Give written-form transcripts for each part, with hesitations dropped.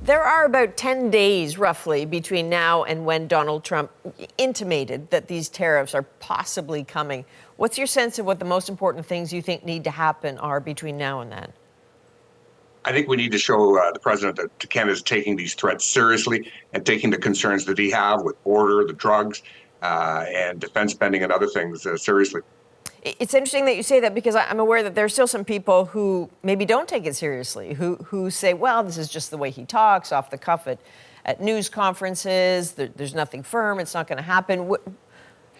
There are about 10 days, roughly, between now and when Donald Trump intimated that these tariffs are possibly coming. What's your sense of what the most important things you think need to happen are between now and then? I think we need to show the president that Canada is taking these threats seriously and taking the concerns that he have with border, the drugs, and defense spending and other things seriously. It's interesting that you say that because I'm aware that there are still some people who maybe don't take it seriously, who say, well, this is just the way he talks, off the cuff at news conferences. There's nothing firm. It's not going to happen.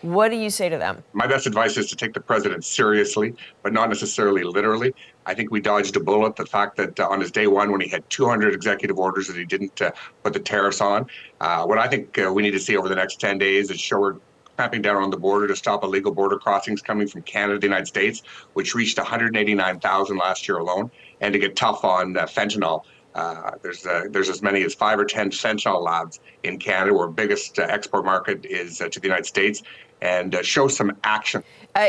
What do you say to them? My best advice is to take the president seriously, but not necessarily literally. I think we dodged a bullet. The fact that on his day one, when he had 200 executive orders that he didn't put the tariffs on, what I think we need to see over the next 10 days is show her clamping down on the border to stop illegal border crossings coming from Canada to the United States, which reached 189,000 last year alone, and to get tough on fentanyl. There's as many as 5 or 10 fentanyl labs in Canada, where our biggest export market is to the United States, and show some action.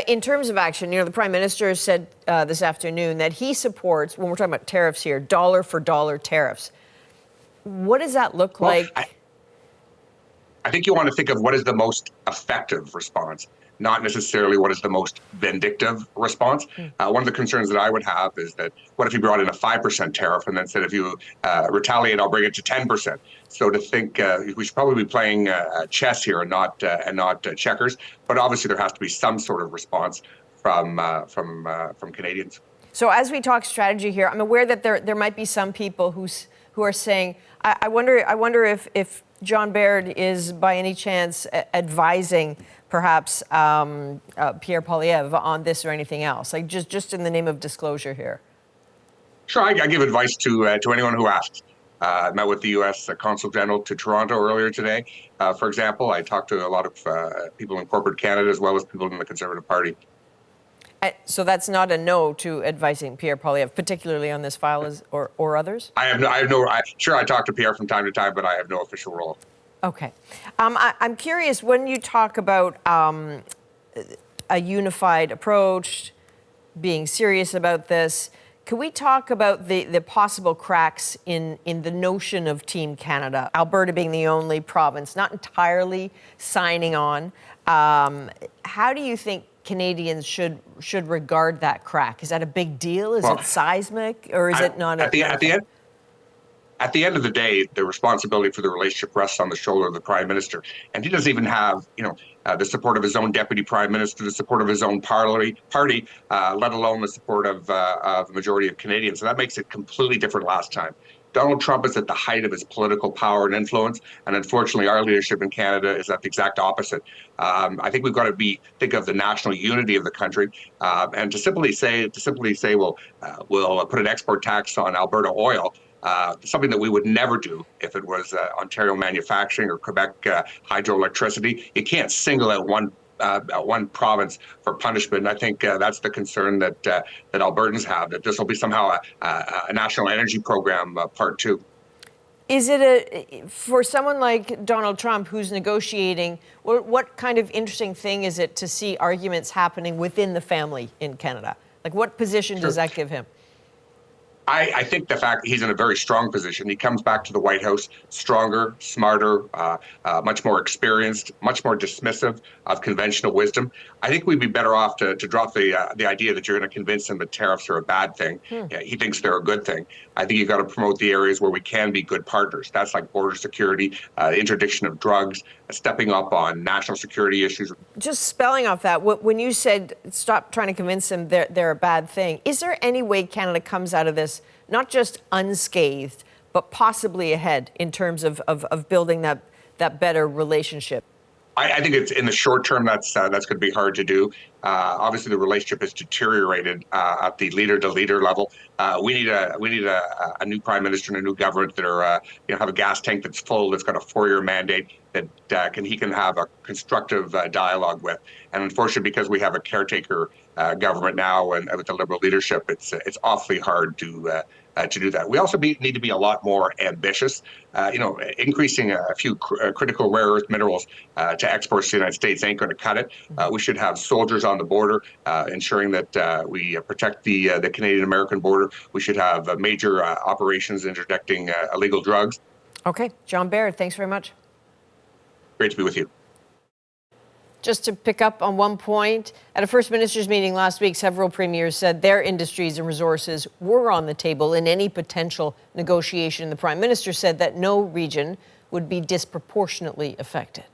In terms of action, the Prime Minister said this afternoon that he supports, when we're talking about tariffs here, dollar for dollar tariffs. What does that look like? I think you want to think of what is the most effective response, not necessarily what is the most vindictive response. One of the concerns that I would have is that what if you brought in a 5% tariff and then said, if you retaliate, I'll bring it to 10%. So to think we should probably be playing chess here and not checkers. But obviously there has to be some sort of response from Canadians. So as we talk strategy here, I'm aware that there might be some people who are saying, I wonder if John Baird is by any chance advising perhaps Pierre Poilievre on this or anything else, like just in the name of disclosure here. Sure, I give advice to anyone who asks. I met with the U.S. Consul General to Toronto earlier today. For example, I talked to a lot of people in corporate Canada as well as people in the Conservative Party. So that's not a no to advising Pierre Poilievre, particularly on this file, or others? Sure, I talk to Pierre from time to time, but I have no official role. Okay. I'm curious, when you talk about a unified approach, being serious about this, can we talk about the possible cracks in the notion of Team Canada? Alberta being the only province not entirely signing on. How do you think Canadians should regard that crack? Is that a big deal? Is it seismic, or is it not? At the end of the day, the responsibility for the relationship rests on the shoulder of the Prime Minister, and he doesn't even have, the support of his own Deputy Prime Minister, the support of his own party, let alone the support of the majority of Canadians. So that makes it completely different last time. Donald Trump is at the height of his political power and influence, and unfortunately, our leadership in Canada is at the exact opposite. I think we've got to think of the national unity of the country, and to simply say, well, we'll put an export tax on Alberta oil. Something that we would never do if it was Ontario manufacturing or Quebec hydroelectricity. You can't single out one province for punishment. And I think that's the concern that Albertans have, that this will be somehow a national energy program part two. Is it for someone like Donald Trump who's negotiating, what kind of interesting thing is it to see arguments happening within the family in Canada? Like, what position does that give him? I think the fact that he's in a very strong position, he comes back to the White House stronger, smarter, much more experienced, much more dismissive of conventional wisdom. I think we'd be better off to drop the idea that you're going to convince him that tariffs are a bad thing. Yeah, he thinks they're a good thing. I think you've got to promote the areas where we can be good partners. That's like border security, interdiction of drugs, stepping up on national security issues. Just spelling off that, when you said stop trying to convince them they're a bad thing, is there any way Canada comes out of this not just unscathed, but possibly ahead in terms of building that better relationship? I think it's in the short term that's going to be hard to do. Obviously, the relationship has deteriorated at the leader-to-leader level. We need a new prime minister and a new government that are have a gas tank that's full, that's got a 4-year mandate that he can have a constructive dialogue with. And unfortunately, because we have a caretaker government now and with the Liberal leadership, it's awfully hard to do that. We also need to be a lot more ambitious. Increasing a few critical rare earth minerals to exports to the United States ain't going to cut it. We should have soldiers on on the border, ensuring that we protect the Canadian-American border. We should have major operations interdicting illegal drugs. Okay, John Baird, thanks very much. Great to be with you. Just to pick up on one point, at a First Ministers meeting last week, several premiers said their industries and resources were on the table in any potential negotiation. The Prime Minister said that no region would be disproportionately affected.